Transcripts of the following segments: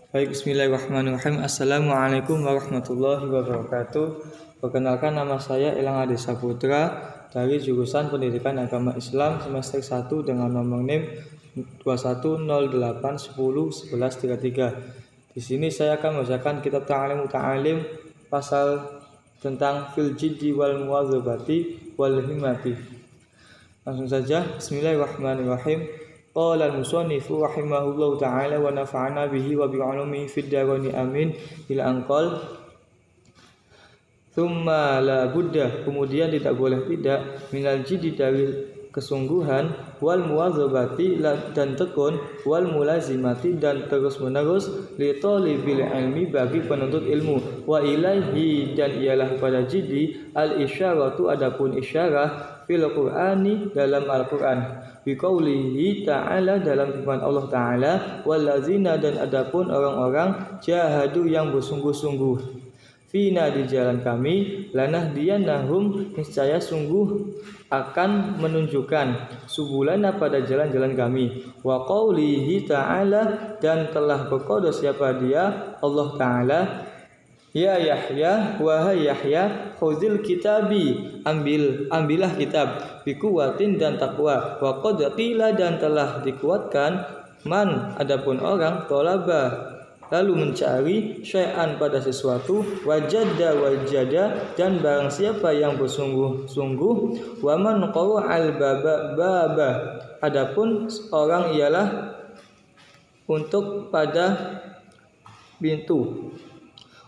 Baik, bismillahirrahmanirrahim. Assalamualaikum warahmatullahi wabarakatuh. Perkenalkan, nama saya Elang Ade Saputra dari jurusan Pendidikan Agama Islam semester 1 dengan nomor NIM 2108101133. Di sini saya akan membacakan kitab Ta'alim Muta'alim pasal tentang fil jiddi wal muwadzabati wal himmati. Langsung saja, bismillahirrahmanirrahim. Qala al-musannifu rahimahullahu ta'ala wa nafa'ana bihi wa bi'ulumihi fid daraini amin ila anqal. Thumma la budda, kemudian tidak boleh tidak, minal jiddi dari kesungguhan, wal muwadzabati dan tekun, wal mulazimati dan terus menerus, li talibil ilmi bagi penuntut ilmu, wa ilaihi dan ialah pada jiddi, al isyaratu adapun isyarah, fil Qur'ani dalam Al-Qur'an, biqaulihi ta'ala dalam firman Allah Ta'ala, wallazina dan adapun orang-orang jahadu yang bersungguh-sungguh, fina di jalan kami, lanahdiyannahum niscaya sungguh akan menunjukkan subulana pada jalan-jalan kami, wa qaulihi ta'ala dan telah berqada siapa dia Allah Ta'ala, ya Yahya, wahai Yahya, khuzil kitabi, ambillah kitab, bikuwatin dan takwa, wa qad qila dan telah dikuatkan, man adapun orang, tolaba lalu mencari, syai'an pada sesuatu, wajada dan barang siapa yang bersungguh-sungguh, wa man qara'al baba adapun orang ialah untuk pada pintu,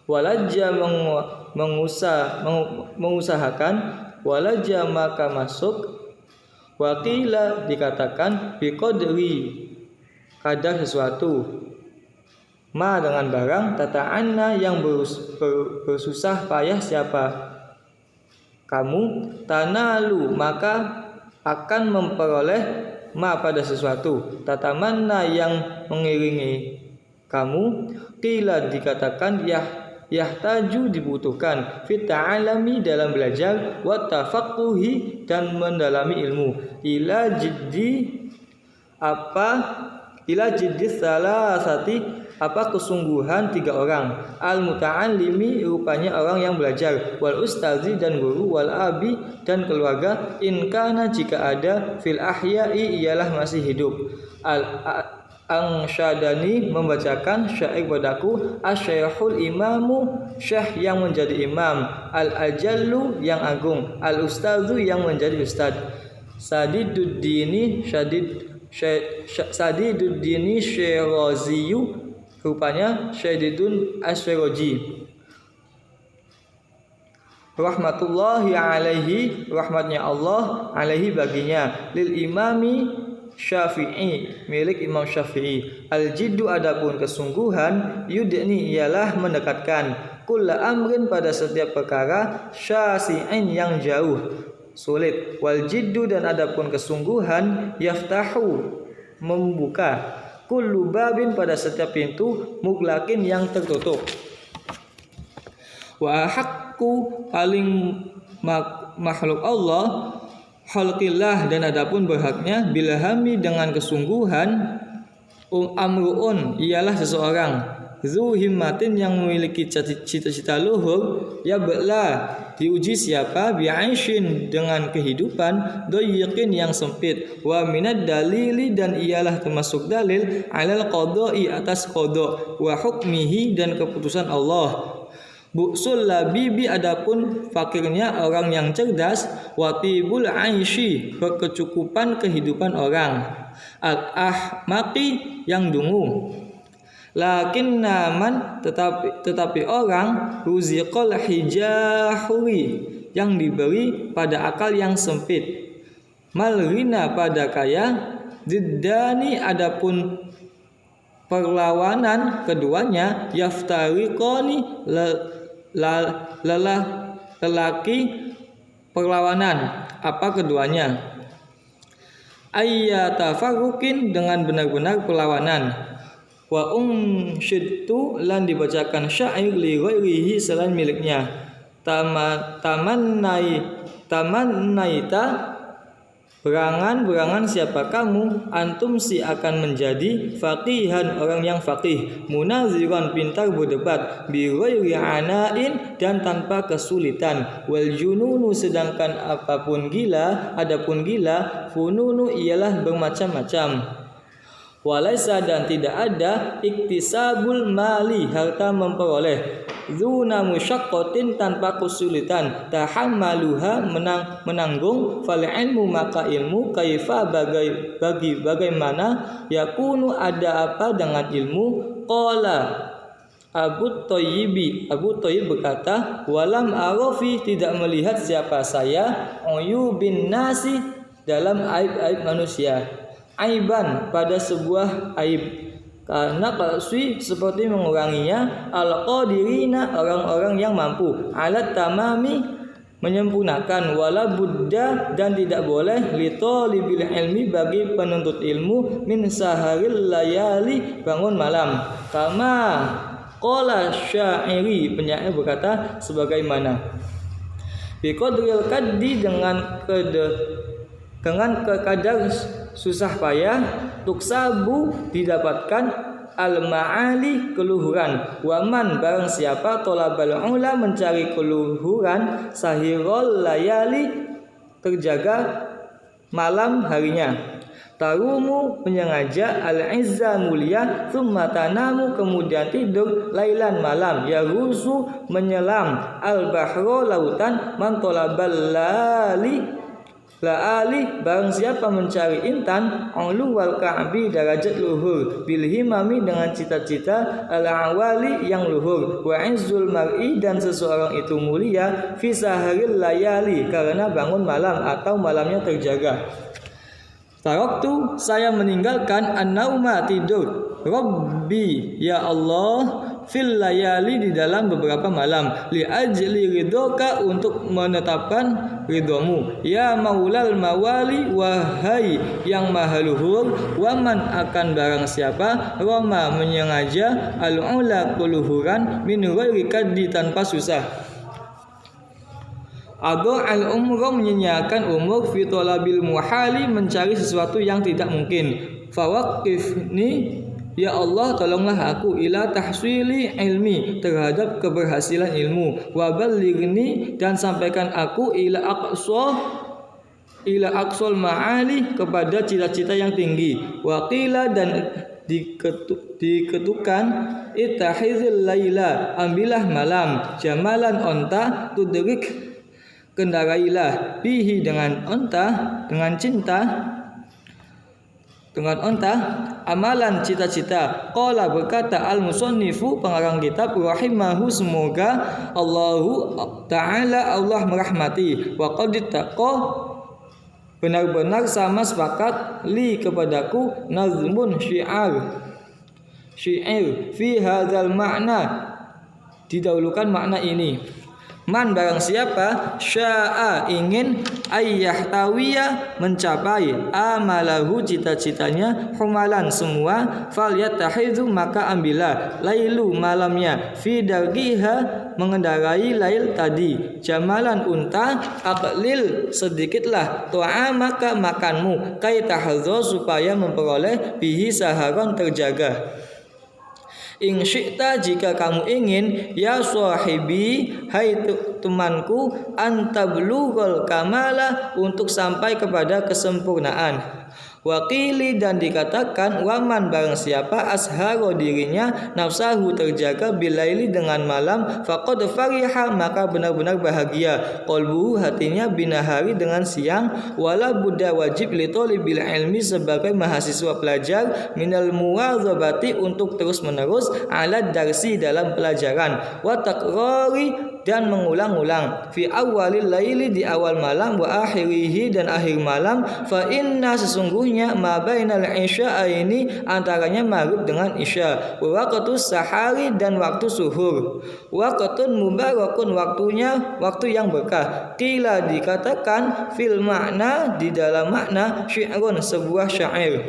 walajja mengusahakan, walajja maka masuk, waqila dikatakan, biqadri kadar sesuatu, ma dengan barang, tata'anna yang bersusah payah siapa kamu, tanalu maka akan memperoleh, ma pada sesuatu, tatamanna yang mengiringi kamu, qila dikatakan, yahtaju dibutuhkan, fit ta'alami dalam belajar, wa tafaqquhi dan mendalami ilmu, ila jiddi salasati kesungguhan tiga orang, al muta'allimi rupanya orang yang belajar, wal ustazi dan guru, wal abi dan keluarga, in kana jika ada, fil ahya'i ialah masih hidup, Angsyadani membacakan syair padaku, asyaikhul imamu syekh yang menjadi imam, al-ajallu yang agung, al-ustazu yang menjadi ustad, Sadiduddini Syiraziyu rupanya Syedidun Asyirazi, rahmatullahi alaihi rahmatnya Allah alaihi baginya, lil imami Syafi'i milik Imam Syafi'i, al-jiddu adapun kesungguhan, yudni ialah mendekatkan, kulla amrin pada setiap perkara, syasi'in yang jauh sulit, wal jiddu dan adapun kesungguhan, yaftahu membuka, kullu babin pada setiap pintu, muglakin yang tertutup, wa haqqu paling makhluk Allah, khalqillah dan adapun berhaknya, bilhami dengan kesungguhan, amruun ialah seseorang, zu himmatin yang memiliki cita-cita luhur, ya bela diuji siapa, bi'aishin dengan kehidupan, doyiqin yang sempit, wa minad dalili dan ialah termasuk dalil, alal qada'i atas qada, wa hukmihi dan keputusan Allah, bu'sul labibi adapun fakirnya orang yang cerdas, watibul aishi berkecukupan kehidupan orang, al-ahmaqi yang dungu, lakin naman tetapi orang, ruziqal hijahuri yang diberi pada akal yang sempit, malrina pada kaya, diddani adapun perlawanan keduanya, yaftariqani lelaki perlawanan keduanya, ayyatafarruqin dengan benar-benar perlawanan, wa syidtu lan dibacakan syair li ghairihi selain miliknya, tamannaita Berangan-berangan siapa kamu, antum si akan menjadi faqihan, orang yang faqih, munaziran, pintar berdebat, bi ghairi anain, dan tanpa kesulitan, wal jununu, sedangkan adapun gila, fununu ialah bermacam-macam. Walaisa, dan tidak ada iktisabul mali, harta memperoleh, zuna musyaqqatin, tanpa kesulitan, tahammaluha, menanggung, fal ilmu, maka ilmu, kaifa, bagaimana, yakunu, ada apa dengan ilmu. Qala Abu Thayyib berkata, walam arafi, tidak melihat siapa saya, uyubin nasi, dalam aib-aib manusia, aiban, pada sebuah aib, karena qaswi, seperti menguranginya, al-qadirina, orang-orang yang mampu, alat tamami, menyempurnakan, wala buddha, dan tidak boleh, li talibil ilmi, bagi penuntut ilmu, min saharil layali, bangun malam, kama qala syairi, penyair berkata, sebagaimana, biqadril kaddi, dengan kadar susah payah, tuksabu, didapatkan, al-ma'ali, keluhuran, waman, barang siapa, tolabal ula, mencari keluhuran, sahirul layali, terjaga malam harinya, tarumu, menyengaja, al-izza, mulia, thumma tanamu, kemudian tidur, lailan, malam, yarusu, menyelam, al-bahro, lautan, man tolabal la'ali, barang siapa mencari intan, ulu wal ka'bi, derajat luhur, bil himami, dengan cita-cita, al-awali, yang luhur, wa izzul mar'i, dan seseorang itu mulia, fi saharil layali, karena bangun malam atau malamnya terjaga. Taraktu, saya meninggalkan, an-nauma, tidur, Rabbi, ya Allah, fil layali, di dalam beberapa malam, li ajli ridhoka, untuk menetapkan ridhomu, ya maulal mawali, wahai yang maha luhur, waman, akan barang siapa, roma, menyengaja, al-ula, keluhuran, min ghairi kaddi, tanpa susah, Ado al-umroh, menyanyiakan umur, fi talabil muhali, mencari sesuatu yang tidak mungkin, fawaqifni, ya Allah, tolonglah aku, ila tahsili ilmi, terhadap keberhasilan ilmu, wa ballighni, dan sampaikan aku, ila aqsal ma'ali, kepada cita-cita yang tinggi, wa qila, dan diketukan, ittahizil laila, ambillah malam, jamalan, onta, tudrik, kendarailah, bihi, dengan onta, dengan cinta, dengan onta, amalan, cita-cita. Qala, berkata al-musannifu, pengarang kitab, rahimahu, semoga Allahu ta'ala, Allah merahmati, wa qad ittaqa, benar-benar sama sepakat, li, kepadaku, nazmun, syair, fi hadzal makna, didahulukan makna ini. Man, barang siapa, sya'a, ingin, ayyahtawiya, mencapai, amalahu, cita-citanya, humalan, semua, falyatahidhu, maka ambillah, lailu, malamnya, fi dargiha, mengendarai lail tadi, jamalan, unta, aqlil, sedikitlah, maka makanmu, kaitahadho, supaya memperoleh, bihi, saharon, terjaga. In syi'ta, jika kamu ingin, ya sahibi, hai temanku, antablughal kamala, untuk sampai kepada kesempurnaan. Waqili, dan dikatakan, waman, barang siapa, asharo, dirinya, nafsahu, terjaga, bilaili, dengan malam, faqad fariha, maka benar-benar bahagia, qalbuhu, hatinya, binahari, dengan siang, wala budda, wajib, li talibil ilmi, sebagai mahasiswa pelajar, minal muwadzabati, untuk terus menerus, ala darsi, dalam pelajaran, wa takrari, dan mengulang-ulang, fi awalil laili, di awal malam, wa akhirihi, dan akhir malam, fa inna, sesungguhnya, ma bainal isya'aini, antaranya maghrib dengan isya, wa waqtus sahari, dan waktu suhur, waqtun mubarakun, waktunya waktu yang berkah. Qila, dikatakan, fil makna, di dalam makna, syi'run, sebuah syair.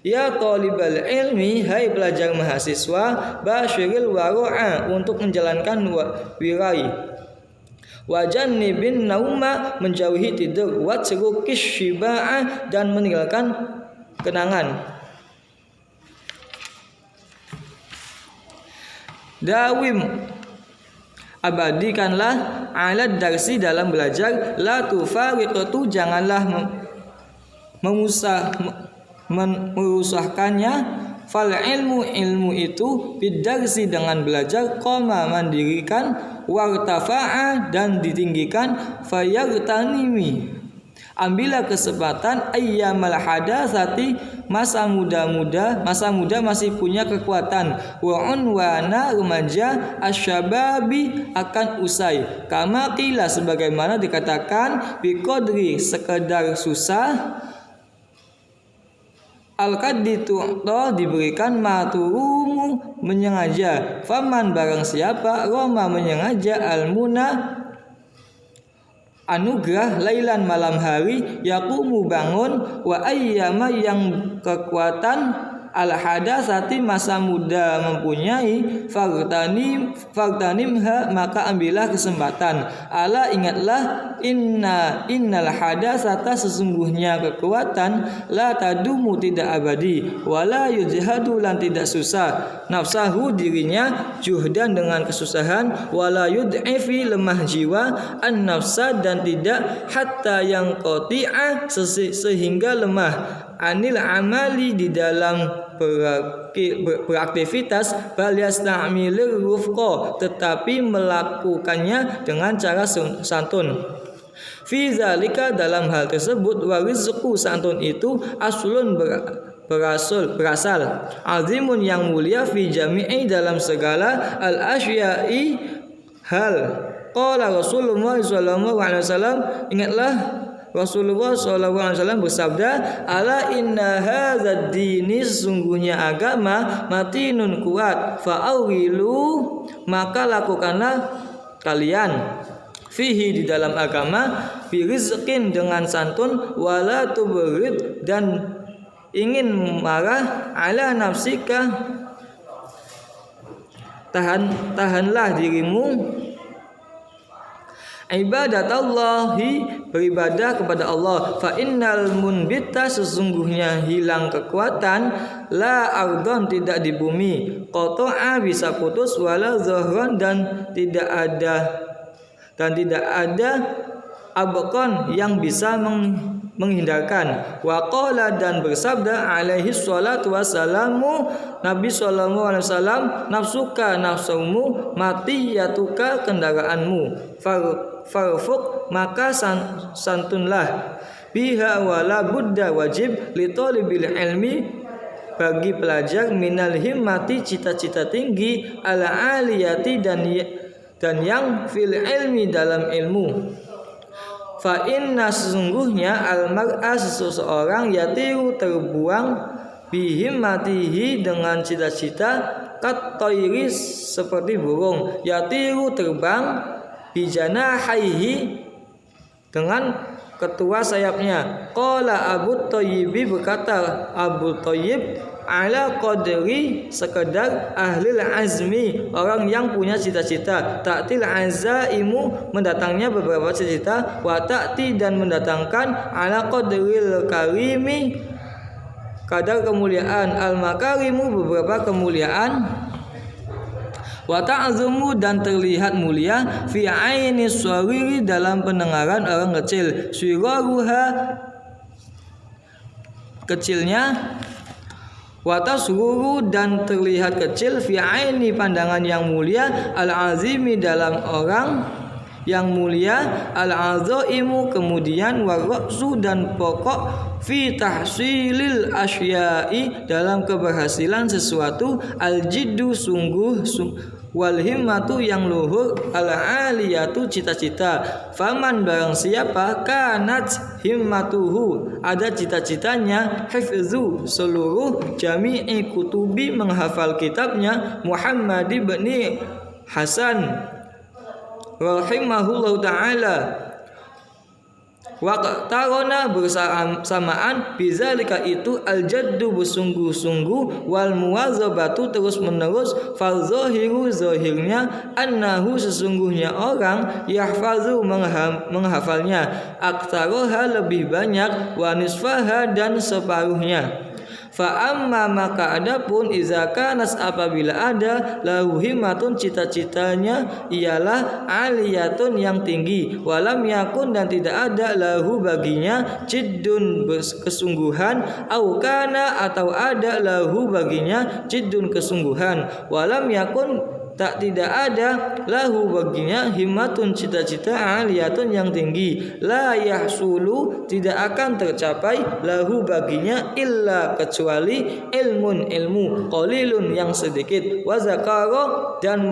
Ya talibal ilmi, hai pelajar mahasiswa, basyiril waru'a, untuk menjalankan wirai, Wajannibin nauma, menjauhi tidur, watsrukis syiba'ah, dan meninggalkan kenangan. Dawim, abadikanlah alad darsi, dalam belajar, la tufariqtu, janganlah merusahkannya, fal ilmu itu bidarsi, dengan belajar, qoma, mandirikan, wartafa'a, dan ditinggikan, fayagtanimi, ambillah kesempatan, ayyamal hadatsati, masa muda masih punya kekuatan, wa unwana, remaja, asyababi, akan usai, kama qila, sebagaimana dikatakan, biqadri, sekedar susah, al-qaddi tu'ta, diberikan, maturumu, menyengaja, faman, barang siapa, roma, menyengaja, al-muna, anugerah, lailan, malam hari, yaqumu, bangun, wa ayyama, yang kekuatan, al-hadatsati, masa muda mempunyai, fartanimha, maka ambillah kesempatan, ala, ingatlah, innal hadatsata, sesungguhnya kekuatan, la tadumu, tidak abadi, wala yujhadu, lan tidak susah, nafsahu, dirinya, juhdan, dengan kesusahan, wala yud'ifi, lemah jiwa, an nafsa, dan tidak, hatta yang qati'ah, sehingga lemah, anil amali, di dalam beraktivitas, bal yasta'milir rufqa, tetapi melakukannya dengan cara santun. Fi zalika, dalam hal tersebut, warizqu, santun itu, aslun, berasal, azimun, yang mulia, fi jami'i, dalam segala, al asya'i, hal. Qala Rasulullah sallallahu alaihi wasallam, ingatlah Rasulullah SAW bersabda, ala inna hadzal dini, sesungguhnya agama, matinun, kuat, fa'awilu, maka lakukanlah kalian, fihi, di dalam agama, birizqin, dengan santun, wala tubrid, dan ingin marah, ala nafsika, tahanlah dirimu, ibadatallahi, beribadah kepada Allah, fa innal munbita, sesungguhnya hilang kekuatan, la ardon, tidak di bumi, qata'a, bisa putus, wala zahran, dan tidak ada abqan, yang bisa menghindarkan. Wa qala, dan bersabda, alaihi salatu wassalamu, Nabi sallallahu alaihi wasallam, nafsuka, nafsumu, matiyatuka, kendaraanmu, farfuq, maka santunlah, biha, wala budda, wajib, li talibil ilmi, bagi pelajar, minal himmati, cita-cita tinggi, ala aliyati, dan yang fil ilmi, dalam ilmu. Fa inna, sesungguhnya, al-mar'a, seseorang, yatiru, terbuang, bihimmatihi, dengan cita-cita, kat-tayri, seperti burung, yatiru, terbang, bijanahaihi, dengan ketua sayapnya. Qala Abu Thayyib, berkata Abu Thayyib, ala qadri, sekedar, ahlil azmi, orang yang punya cita-cita, ta'til azaimu, mendatangnya beberapa cita-cita, wa ta'ti, dan mendatangkan, ala qadril karimi, kadar kemuliaan, al makarimu, beberapa kemuliaan, wa ta'zumu, dan terlihat mulia, fi aini shawiri, dalam pendengaran orang kecil, syiraruha, kecilnya, wa tasghuru, dan terlihat kecil, fi aini, pandangan yang mulia, al azimi, dalam orang yang mulia, al azaimu, kemudian, waraqsu, dan pokok, fi tahsilil asya'i, dalam keberhasilan sesuatu, al jiddu, sungguh, wal himmatu, yang luhur, al aliyatu, cita-cita, faman, barang siapa, kanat himmatuhu, ada cita-citanya, hifzu, seluruh, jami'i kutubi, menghafal kitabnya, Muhammad ibn Hasan rahimahullahu ta'ala, Waqtarona bersamaan bizalika itu al-jaddu bersungguh-sungguh wal muwazabatu terus menerus fal zahiru zahirnya annahu sesungguhnya orang yahfazu menghafalnya aktaroha lebih banyak wa nisfaha dan separuhnya. Fa amma maka adapun iza kanas apabila ada lahu himmatun cita-citanya ialah aliyatun yang tinggi walam yakun dan tidak ada lahu baginya jiddun kesungguhan au kana atau ada lahu baginya jiddun kesungguhan walam yakun tak tidak ada lahu baginya himmatun cita-cita aliyatun yang tinggi la yahsulu tidak akan tercapai lahu baginya illa kecuali ilmun ilmu qalilun yang sedikit wa zakara dan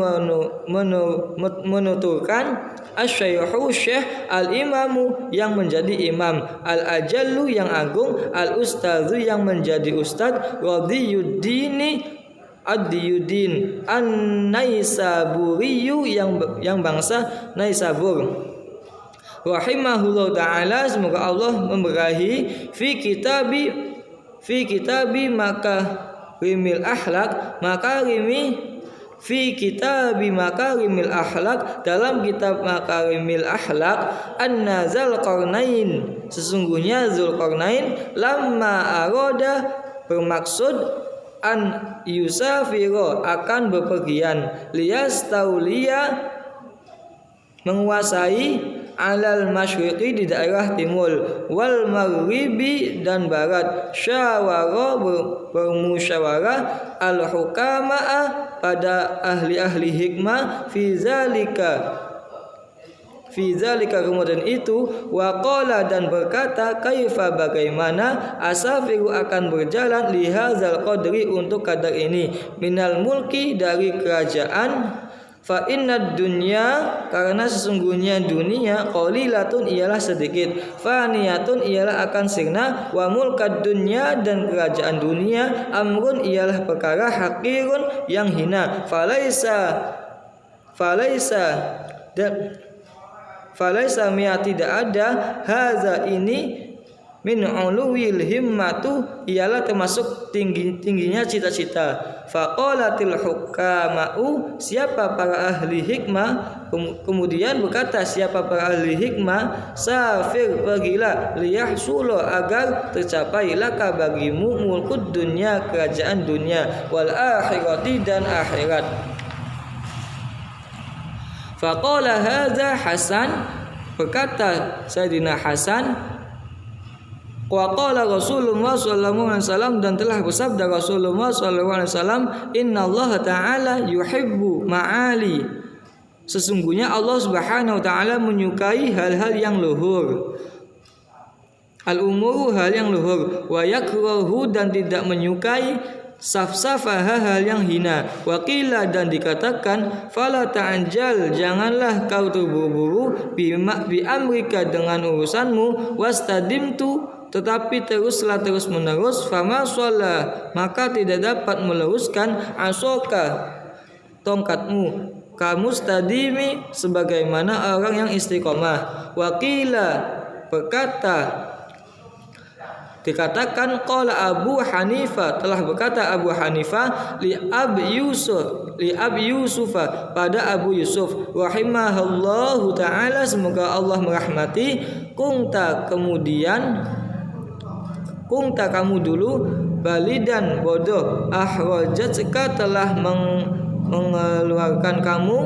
menuturkan asy-syaikhu syekh al-imamu yang menjadi imam al-ajallu yang agung al-ustadzu yang menjadi ustad radiyuddini Ad-Diyuddin An-Naisaburiyu yang bangsa Naisabur rahimahullah ta'ala semoga Allah memberkahi fi kitabi makarimil akhlak dalam kitab makarimil akhlak anna Zulqarnain sesungguhnya Zulqarnain lamma aroda bermaksud an yusafiro akan bepergian liyastauliya menguasai alal masyriqi di daerah timur wal maghribi dan barat syawara bermusyawarah al hukama'a pada ahli-ahli hikmah fi zalika kemudian itu waqala dan berkata kaifa bagaimana asafiru akan berjalan lihazal qadri untuk kadar ini minal mulki dari kerajaan fa innad dunya karena sesungguhnya dunia qalilatun ialah sedikit faniyatun ialah akan sirna wa mulkad dunya dan kerajaan dunia amrun ialah perkara haqirun yang hina Falaisa mi'a tidak ada haza ini min uluwil himmatu ialah termasuk tingginya cita-cita. Faqalatil hukama'u siapa para ahli hikmah kemudian berkata siapa para ahli hikmah safir pergilah liyahsulu agar tercapai laka bagimu mulkud dunya kerajaan dunia wal akhirati dan akhirat. Faqala hadza Hasan berkata Sayyidina Hasan wa qala Rasulullah sallallahu alaihi wasallam dan telah bersabda Rasulullah sallallahu alaihi wasallam innallaha ta'ala yuhibbu ma'ali sesungguhnya Allah Subhanahu wa taala menyukai hal-hal yang luhur al-umuru hal yang luhur wa yakrahu dan tidak menyukai safsafaha hal yang hina waqila dan dikatakan fala ta'anjal janganlah kau terburu-buru bi amrika dengan urusanmu wastadimtu tetapi terus menerus fama shalla maka tidak dapat meluruskan asoka tongkatmu kamu stadimi sebagaimana orang yang istiqomah waqila berkata dikatakan qala Abu Hanifah telah berkata Abu Hanifah li Abi Yusufa pada Abu Yusuf rahimahullahu taala semoga Allah merahmati kunta kamu dulu balidan bodoh ahrajatka telah mengeluarkan kamu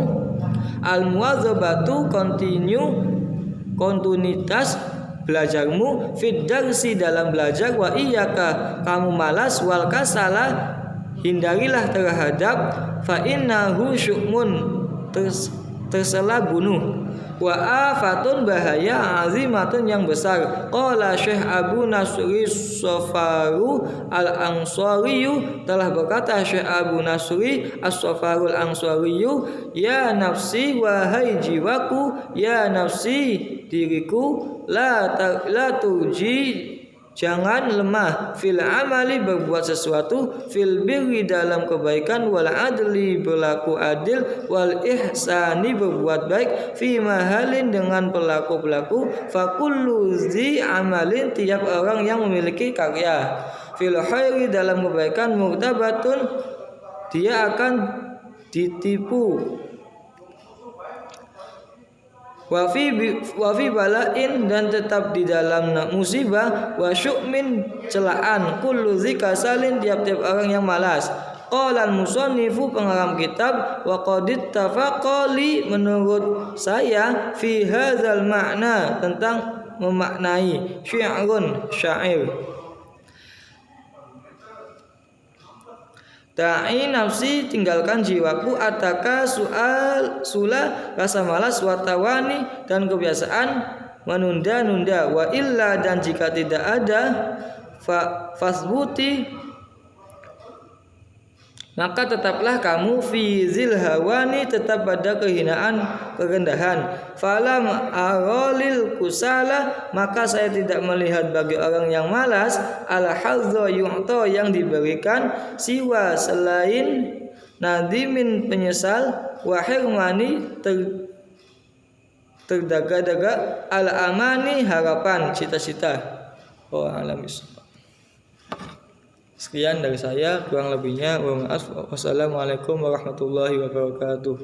al muwazabatu kontinuitas belajarmu fid darsi dalam belajar wa iyyaka kamu malas wal kasala hindarilah terhadap fa innahu syu'mun tersela bunuh wa afatun bahaya azimatun yang besar qala Syekh Abu Nasri Safaru al-Ansari telah berkata Syekh Abu Nasri as-Safaru al-Ansari ya nafsi wahai jiwaku ya nafsi diriku la turji Jangan lemah fil amali berbuat sesuatu, fil birri dalam kebaikan, wal adli berlaku adil, wal ihsani berbuat baik, fi mahalin dengan pelaku-pelaku, fakullu zi amalin tiap orang yang memiliki karya, fil khairi dalam kebaikan, murtabatun dia akan ditipu, wafi balain dan tetap di dalam musibah, wa syu'min celaan, kullu zikasalin tiap-tiap orang yang malas. Qala al-musannifu pengarang kitab, wa qadit tafaqali menurut saya fi hadzal makna tentang memaknai syi'run syair. Da'i nafsi tinggalkan jiwaku, ataka sula rasa malas, watawani dan kebiasaan menunda-nunda, wa illa dan jika tidak ada fasbuti maka tetaplah kamu fi zilhawani tetap pada kehinaan kerendahan. Falam aralil kusala maka saya tidak melihat bagi orang yang malas al hazza yu'ta yang diberikan siwa selain nadimin penyesal wa hirmani terdaga-daga al amani harapan cita-cita. Oh alamis. Sekian dari saya, kurang lebihnya mohon maaf. Wassalamualaikum warahmatullahi wabarakatuh.